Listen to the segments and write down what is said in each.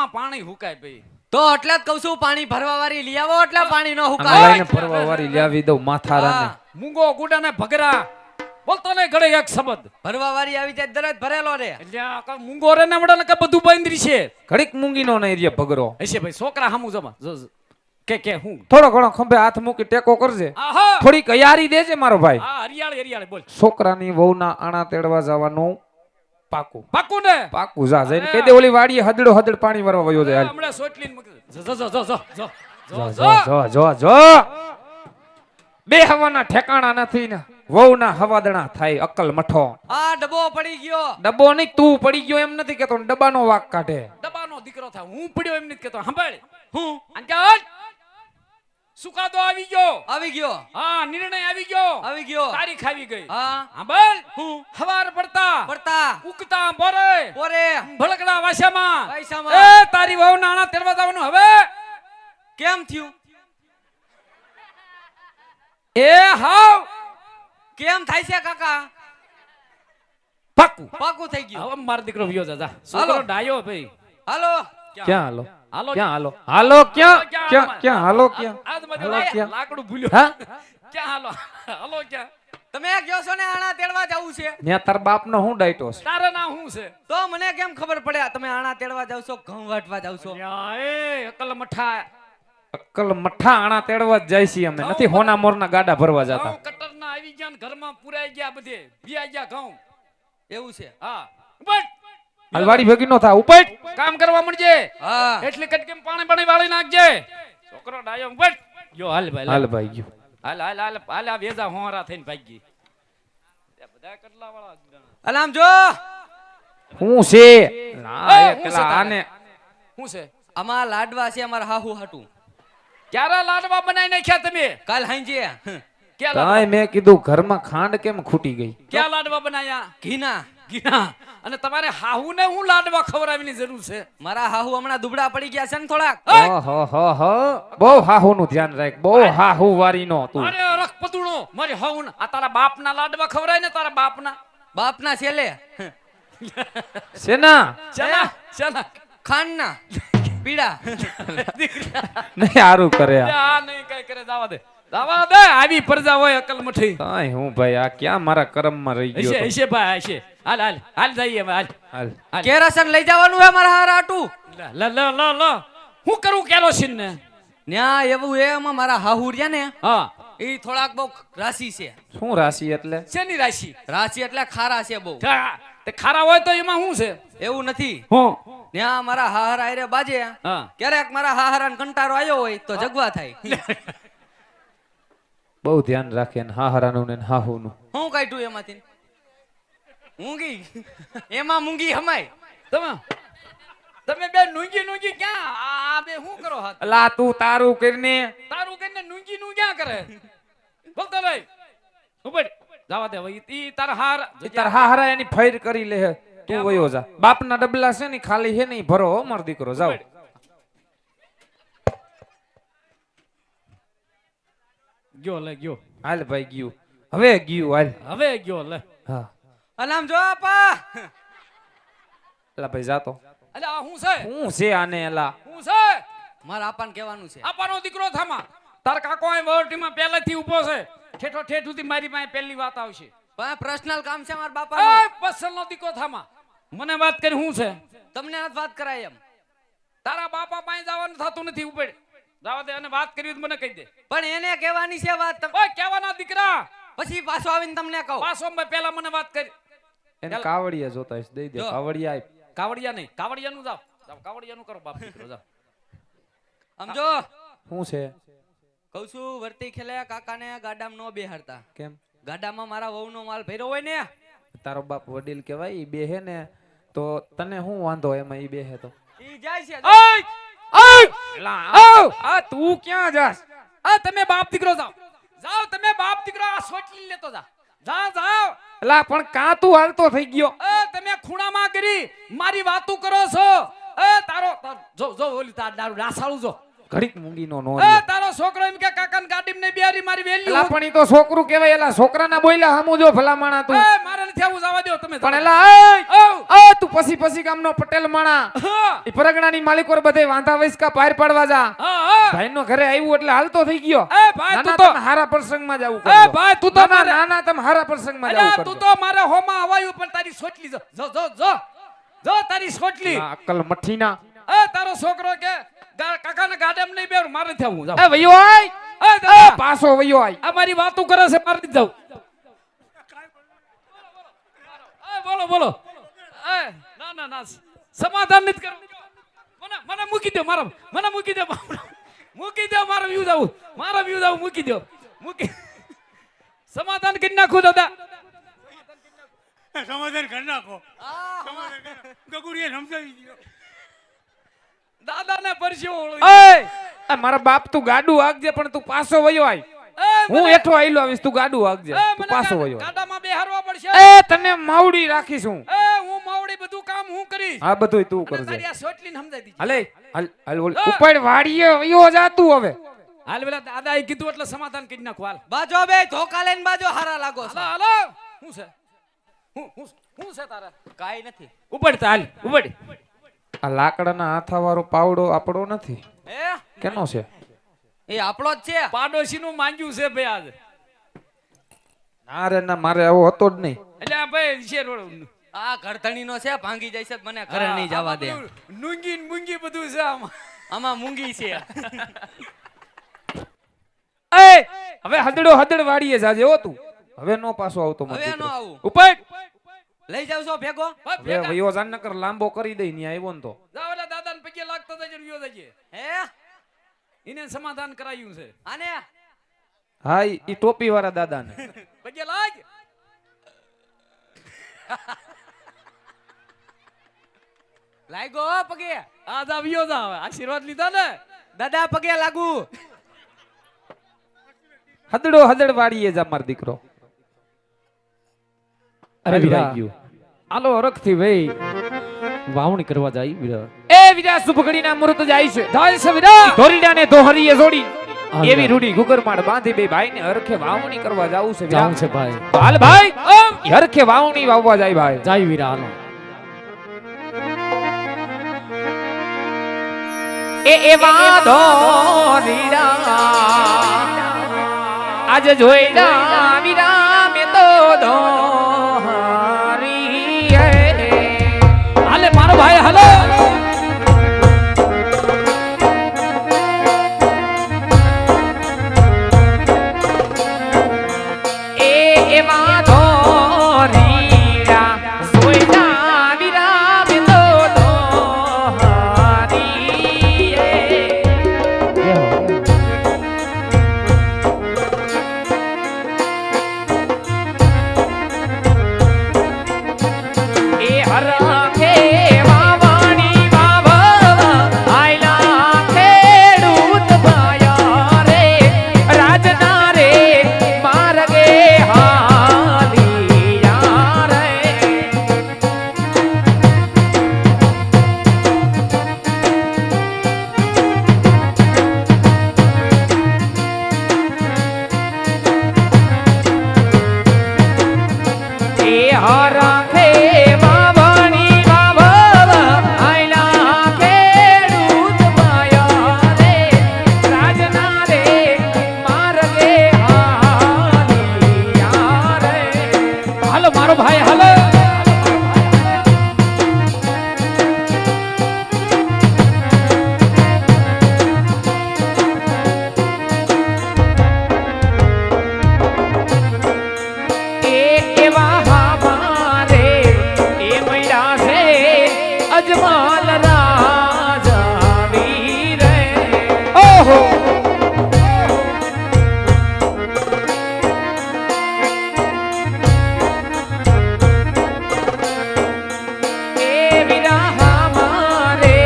આમાં પાણી હુકાય ભાઈ તો એટલે જ કહું છું પાણી ભરવા વાળી લઈ આવો એટલે પાણી ન હુકાય લઈને ફરવા વાળી લાવી દઉં માથારાને મૂંગો ગુડાને ભગરા બોલતો ને ઘડે એક શબ્દ ભરવા વાળી આવી જાય દરજ ભરેલો રે એટલે આ કાંઈ મૂંગો રે ને વડાને કે બધું બાંધરી છે ઘડીક મૂંગીનો ને એરિયા ભગરો હશે ભાઈ છોકરા હામું જમા કે હું થોડો ઘણો ખંભે હાથ મૂકી ટેકો કરજે આહા થોડીક યારી દેજે મારો ભાઈ હા હરિયાળી બોલ છોકરાની વહુના આણા તેડવા જવાનું પાકું પાકું ને પાકું જા જઈને કહી દે ઓલી વાડીએ હદડો હદડ પાણી ભરવા વયો જાય હાલ. હમણાં સોટલીને મૂકી દે. જો જો જો જો જો જો જો જો જો જો બે હવાના ઠેકાણા નથી ને વહુના હવાદણા થાય અક્કલ મઠો આ ડબ્બો પડી ગયો ડબ્બો નહીં તું પડી ગયો એમ નથી કેતો ડબ્બાનો વાક કાઢે ડબ્બાનો દીકરો થાય હું પડ્યો એમ નથી કેતો સાંભળ હું અંકલ સુકાદો આવી ગયો હા નિર્ણય આવી ગયો તારીખ આવી ગઈ હા સાંભળ હું હવાર પડતા ઉગતા પોરે ભળકડા વાસામાં પૈસામાં એ તારી વહુ નાણા તેડવા જવાનું હવે કેમ થયું એ હાવ કેમ થાય છે કાકા પાકું થઈ ગયું હવે મારો દીકરો વિયો જા હાલો. છોકરો ડાયો ભાઈ હાલો ક્યાં હાલો હાલો ક્યાં હાલો હાલો ક્યાં હાલો ક્યાં આજ મને હાલો ક્યાં? લાકડું ભૂલ્યો હા ક્યાં હાલો ક્યાં તમે ગયો છો ને આણા તેડવા જવું છે ત્યાં તાર બાપનો હું ડાયટો છે તારા ના હું છે તો મને કેમ ખબર પડે તમે આણા તેડવા જાવ છો ઘઉં વાટવા જાવ છો એ અકલ મઠા અક્કલ મઠા આણા તેડવા જ જાય છીએ અમે નથી હોના મોરના ગાડા ભરવા જતા ઘઉં કટરના આવી ગયા ને ઘરમાં પુરાઈ ગયા બધે વિયાઈ ગયા ઘઉં એવું છે હા ઉભટ હલવાડી ભેગી નો થા ઉપાય કામ કરવા મળજે હા એટલી કટકીમ પાણી વાળી નાખજે છોકરો ડાયો ઉભટ જો હાલ ભાઈ હાલ ભાઈ ગયો હાલ આ વેજા હોરા થઈને ભાગી બધા કટલા વાળા અલામ જો હું છે ના એ, હું છે એકલા તારે? આને શું છે અમાર લાડવા છે અમાર હાહુ હાટું ક્યારે લાડવા બનાવી નાખ્યા તમે કાલ હાંજે ક્યાં કાંઈ લાડવા મેં કીધું ઘરમાં ખાંડ કેમ ખૂટી ગઈ ક્યાં લાડવા બનાયા ઘીના ગીના અને તમારે હાહુ ને હું લાડવા ખવડાવવાની જરૂર છે મારા હાહુ હમણાં દુબળા પડી ગયા છે ને થોડાક ઓહો બહુ હાહુ નું ધ્યાન રાખ બહુ હાહુ વારી નો તું અરે રખ પતુડો મારી હાહુ આ તારા બાપના લાડવા ખવડાય ને તારા બાપના બાપના છેલે સેના ચલા ખાંડના પીડા નહીં હારું કરે આ આ નહીં કઈ કરે જવા દે આવી પરજા હોય અકલ મઠી કાંઈ હું ભાઈ આ ક્યાં મારા કરમમાં રહી ગયો તો. હશે ભાઈ હશે હાલ જઈએ હવે હાલ હાલ કેરાસન લઈ જવાનું હે મારા હાર હાટું લ હું કરું કેરોસીન ને ન્યા એવું એમાં મારા હાહુ રહ્યા ને હા એ થોડાક બહુ રાશિ છે શું રાશિ એટલે શેની રાશિ રાશિ એટલે ખારા છે બહુ તે ખારા હોય તો એમાં શું છે એવું નથી હું ન્યા મારા હાહર આયરે બાજે હા ક્યારેક મારા હાહરાને કંટારો આવ્યો હોય તો જગવા થાય બહુ ધ્યાન રાખે ને હાહરાનું ને હાહુનું હું કાઢ્યું એમાંથી મૂંગી એમાં મૂંગી હમાય તમે બે નુંગી ક્યાં આ બે શું કરો હાથ અલા તું તારું કરીને તારું કઈને નુંગી નું ક્યાં કરે બોલતો ભાઈ ઉપર જવા દે હવે ઈ તાર હાર તાર હાહરા એની ફૈર કરી લે હે. તું વયો જા બાપના ડબલા છે ને ખાલી હે નહીં ભરો હો મારો દીકરો જાવ ગયો લે ગયો હાલ ભાઈ ગયું હવે ગયું હાલ હવે ગયો લે હા અલામ જો આપા એલા ભાઈ જાતો અલે આ હું છે હું છે આને એલા હું છે મારા આપાને કહેવાનું છે આપાનો દીકરો થામા તાર કાકો અહીં વોર્ટીમાં પહેલેથી ઊભો છે ઠેઠો ઠેઠ સુધી મારી પાસે પહેલી વાત આવશે પણ પર્સનલ કામ છે મારા એ બાપા પસલનો દીકરો થામા મને વાત કરી હું છે તમને નથી વાત કરાય એમ તારા બાપા પાસે જવાનું થતું નથી ઉપર જવા દે અને વાત કરી મને કહી દે પણ એને કહેવાની છે વાત ઓય કેવાના દીકરા પછી પાછો આવીને તમને કહું પાછો પહેલા મને વાત કરી એને કાવડિયા જોતા હશે દઈ દે જો. કાવડિયા આપ કાવડિયા નહીં કાવડિયાનું જાવ કાવડિયાનું કરો બાપ દીકરો જાવ સમજો શું છે કહું છું વર્તી ખેલે કાકાને ગાડામાં નો બેહાડતા કેમ ગાડામાં મારા વહુનો માલ ભર્યો હોય ને તારો બાપ વડીલ કહેવાય ઈ બે હે ને તો તને શું વાંધો એમાં ઈ બે હે તો ઈ જાય છે ઓય ઓય આ તું ક્યાં જાસ આ તમે બાપ દીકરો જાવ જાવ તમે બાપ દીકરો આ સોટલી લેતો જાવ એલા પણ કાં તું હાલતો થઈ ગયો તમે ખૂણામાં કરી મારી વાતું કરો છો તારો જો ઓલી તાર દારૂ રાસાળું જો ઘડીક મૂંગી નો નો તારો છોકરો એમ કે કાકાને ગાડીમાં ને બિહારી મારી વેલ્યુ એલા પણ ઈ તો છોકરું કહેવાય એલા છોકરાના બોલ્યા હામું જો ભલામણા તું મારે નથી આવું જવા દો તમે પણ એલા તું પછી પછી ગામનો પટેલ માણા હા ઈ પરગણાની માલિકોર બધે વાંધા વૈસકા પાર પાડવા જા હા હા ભાઈનો ઘરે આવ્યું એટલે હાલતો થઈ ગયો એ ભાઈ તું નાના તો તમે હારા પ્રસંગમાં જાવું એ ભાઈ તું તો મારે નાના તમે હારા પ્રસંગમાં અલ્યા જાવું તું કરજો તો મારે હોમાં હવાયું પણ તારી સોટલી જો જો જો જો જો તારી સોટલી આ અક્કલ મઠીના એ તારો છોકરો કે કાકાને ગાડામાં નહીં બેર મારે થવું જાવ એ વયો આય એ દાદા પાછો વયો આય આ મારી વાતો કરે છે મારે નહીં જાવ બોલો બોલો એ ના ના ના સમાધાન નથી કરું મને મૂકી દો મારા મને મૂકી દો મૂકી દો મારો વ્યૂ જાવ મૂકી દો મૂકી સમાધાન કરી નાખો દાદા સમાધાન કરી નાખો ગગુડીએ સમજાવી દીધો દાદાને પરસ્યો એ મારા બાપ તું ગાડું આગજે પણ તું પાછો વયો આય હું હેઠો આઈલો આવીશ તું ગાડું આગજે તું પાછો વયો આય. ગાડામાં બેહારવા પડશે એ તને માવડી રાખીશ હું હું માવડી બધું કામ હું કરીશ આ બધુંય તું અને તારી કરજે આ સોટલીને સમજાઈ દીધી હાલે હાલ ઉપર વાડીએ વયો જા તું હવે હાલ પેલા દાદાએ કીધું એટલે સમાધાન કરી નાખો હાલ બાજો બે ધોકા લઈને બાજો હારા લાગો છો. હાલો હાલો હું છે હું છે તારે કાઈ નથી ઉબડ હાલ ઉબડ આ લાકડાના હાથાવાળો પાવડો આપણો નથી હે કેનો છે એ આપણો જ છે પાડોશીનું માંગ્યું છે ભાઈ આજ ના રે ના મારે આવો હતો જ નહીં એટલે આ ભાઈ છે રોડ આ ઘરધણીનો છે ભાંગી જાય છે તો મને ઘરે નહીં જવા દે નુંગી ને મુંગી બધું છે આમાં આમાં મૂંગી છે એ હવે હદડ વાડીએ જાજે હો તું હવે નો પાછો આવતો મત હવે નો આવું ઉપર લઈ જાવ છો ભેગો હવે વયો જાન નકર લાંબો કરી દઈ ની આવ્યો ને તો જાવ એટલે દાદાને પગે લાગતો જજો ને વ્યો જજે હે એને સમાધાન કરાયું છે આને હા ઈ ટોપી વાળા દાદાને પગે લાગ લાગ્યો પગે આ જા વ્યો જા હવે આશીર્વાદ લીધા ને દાદા પગે લાગુ હદડ વાડીએ જા માર દીકરો અરે વીરા ગયું આલો હરખથી ભાઈ વાવણી કરવા જાય વીરા એ વિરા સુભગડીના મુહૂર્ત જાય છે જાય છે વીરા ધોરીડાને દોહરીએ જોડી એવી રૂડી ગુગરમાડ બાંધી બે ભાઈને હરખે વાવણી કરવા જાવું છે જાઉં વિરા છે ભાઈ હાલ ભાઈ હરખે વાવણી વાવવા જાય ભાઈ જાય વીરા હાલો એવા ધોરીડા આજ જોઈ જા વિરા મે તો ધોરી હાલે મારો ભાઈ હાલો એવા ધોરીડા જોઈ જા વિરા મે તો ધોરી એ હરખે વાવણી વાવવા આયલા ખેડૂત ભાયા રે રાજના રે માર્ગે હાલિયા રે એ હરખે વાવણી વાવવા આયલા ખેડૂત ભાયા રે રાજના રે માર્ગે હાલિયા રે હાલો મારો ભાઈ હાલો એવા હામારે એ મૈડા છે અજમાલ રાજા વીરે ઓહો એ વીરા હામારે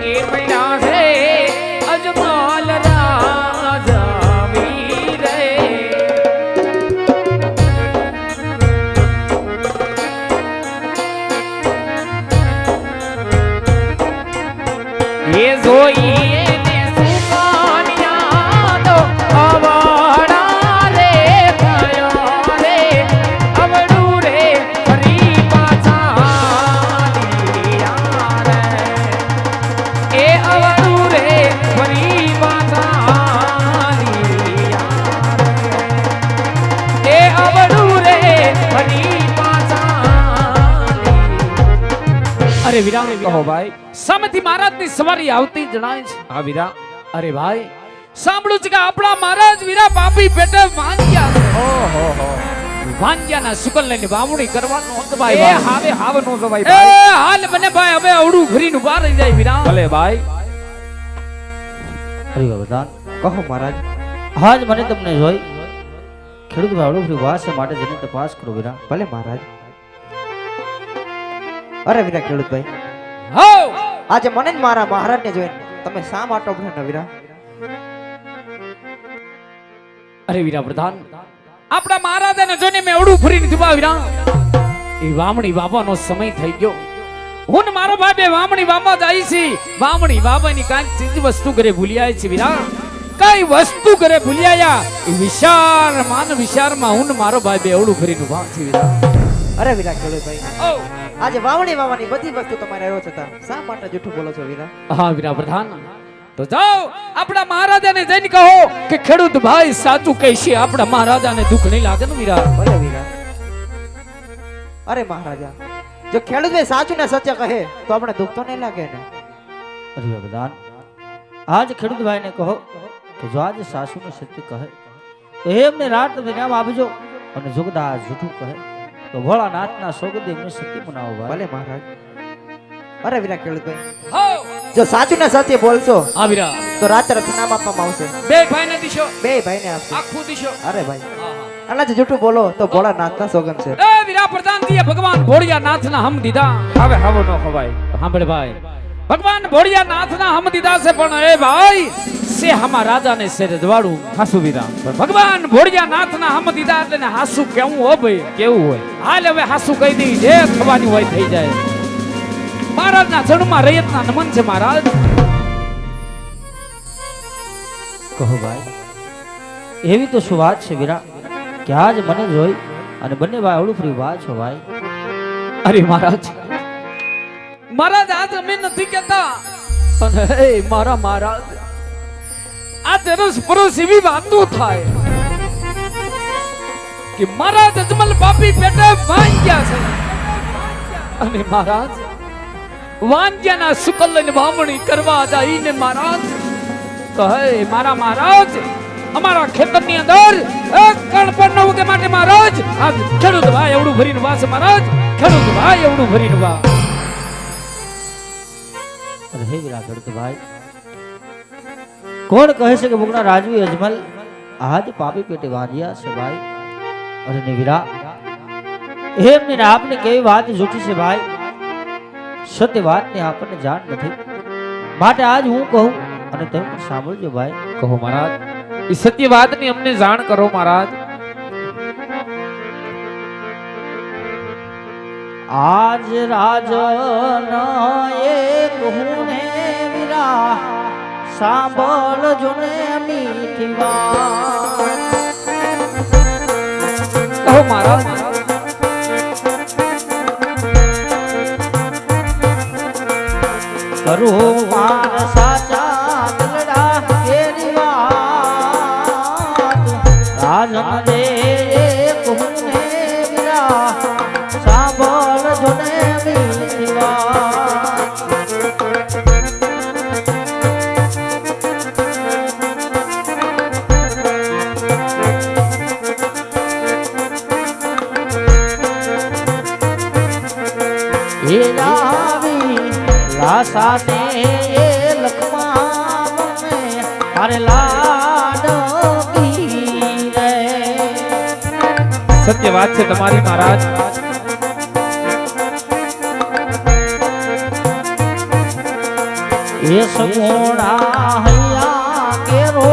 એ મૈડા છે અજમાલ રાજા વીરે એ જોઈએ ને સુકાનિયા તો અવડા રે થયો રે અવડું રે ફરી પાછા અરે વીરા કહો ભાઈ. સામેથી મહારાજની સવારી આવતી જણાય છે. હા વીરા. અરે ભાઈ સાંભળ્યું છે કે આપણા મહારાજ વીરા પાપી પેટે વાંગ્યા છે. ઓહો હો. વાંગ્યાના શુકલ લઈને વાવણી કરવાનું હતું એ ભાઈ. હાવે હાવ નો જવાય એ ભાઈ. હાલ મને ભાઈ હવે અવડું ભરીને ઉભા રહી જાય વીરા. ભલે ભાઈ. હરિ વરદાન કહો મહારાજ આજ મને તમને જોઈ ખેડૂત ભાવડું ફરી વાસ માટે જઈને તપાસ કરો વીરા. ભલે મહારાજ. અરે વીરા ખેડૂતભાઈ હો આજે મને જ મારા મહારાજને જોઈને તમે શા માટે ઉભરા વીરા? અરે વીરા પ્રધાન આપણા મહારાજાને જોઈને મેં અવડું ભરીને ઉભા વીરા. એ વાવણી વાવવાનો સમય થઈ ગયો. હું ને મારો ભાઈ બે વાવણી વાવવા જાય છે. વાવણી વાવવાની કાંઈક ચીજ વસ્તુ ઘરે ભૂલ્યા છે વીરા. કઈ વસ્તુ ઘરે ભૂલ્યા એ વિચાર માન વિચારમાં હું ને મારો ભાઈ બે અવડું ભરીને ઉભા છે વીરા. અરે વીરા ખેડૂતભાઈ ઓ આજે વાવણી વાવવાની બધી વસ્તુ તમારે રહ્યો છતાં શા માટે જૂઠું બોલો છો વીરા? હા વીરા પ્રધાન તો જાઓ આપણા મહારાજાને જઈને કહો કે ખેડૂત ભાઈ સાચું કહે છે. આપણા મહારાજાને દુઃખ નહીં લાગે ને વીરા. ભલે વીરા. અરે મહારાજા જો ખેડૂતભાઈ સાચું ને સત્ય કહે તો આપણે દુઃખ તો નહીં લાગે ને? અરે વરદાન આજ ખેડૂતભાઈને કહો કે જો આજે સાસુને સત્ય કહે તો એમને રાત વિરામ આપજો અને જોગદા જૂઠું કહે તો ભોળાનાથના સોગદે એમને સત્ય મનાવો ભાઈ. ભલે મહારાજ. અરે વીરા ખેડૂતભાઈ હો જો સાચું ને સત્ય બોલશો હા વીરા તો રાત્રે ઇનામ આપવામાં આવશે. બે ભાઈને દિશો બે ભાઈને આપશે. આખું દિશો. અરે ભાઈ અને જો જૂઠું બોલો તો ભોળાનાથના સોગંદ છે. એ વીરા પ્રધાન દીએ ભગવાન ભોળિયાનાથના હમ દીધા. હવે હાવ નો ખવાય. સાંભળ ભાઈ ભગવાન ભોળિયાનાથના હમ દીધા છે પણ એ ભાઈ સે હમા રાજાને સે રજવાડું. હાસુ વીરા. ભગવાન ભોળિયાનાથના હમ દીધા એટલે ને હાસુ કેવું હો ભાઈ. કેવું હોય? હાલ હવે હાસુ કહી દઈ જે થવાની હોય થઈ જાય. મહારાજના ચરણમાં રૈયતના નમન છે મહારાજ. કહો ભાઈ એવી તો શું વાત છે વીરા કે આજ મને જોઈ અને બંને ભાઈ અવળું ફરી વાત છો ભાઈ? અરે મહારાજ મહારાજ આજ અમે નથી કહેતા અને હે મારા મહારાજ આ તરસ પરસ એવી વાતો થાય કે મહારાજ અજમલ પાપી પેટે વાંગ્યા છે અને મહારાજ વાંગ્યાના શુકલ લઈને વાવણી કરવા જઈને મહારાજ કહે મારા મહારાજ અમારા ખેતરની અંદર એક કણ પણ ન ઉગે માટે મહારાજ આજ ખેડૂત ભાઈ એવડું ભરીને વાસ મહારાજ ખેડૂત ભાઈ એવડું ભરીને વા. અરે હે વીરા ખેડૂત ભાઈ કોણ કહે છે કે મુગના રાજવી અજમલ આજ પાપી પેટે વાંજ્યા છે ભાઈ? અરે ને વીરા એમને ને આપને કેવી વાત જૂઠી છે ભાઈ? સત્ય વાતની આપણને જાણ નથી માટે આજ હું કહું અને તમે પણ સાંભળજો ભાઈ. કહો મહારાજ. એ સત્ય વાતની અમને જાણ કરો મહારાજ. આજ રાજન એક હું ને વીરા સાંભળજો ને મીઠી વાત. કહો મહારાજ. કરું માર સાચા દિલડા કેરી વાત રાજન દે એક હું ને વીરા સાંભળજો ને મીઠી વાત. એ લાવી લાસાને લખમાં મને તારે લાડ કી રે. સત્ય વાત છે તમારી મહારાજ. એ સમોડા હૈયા કેરો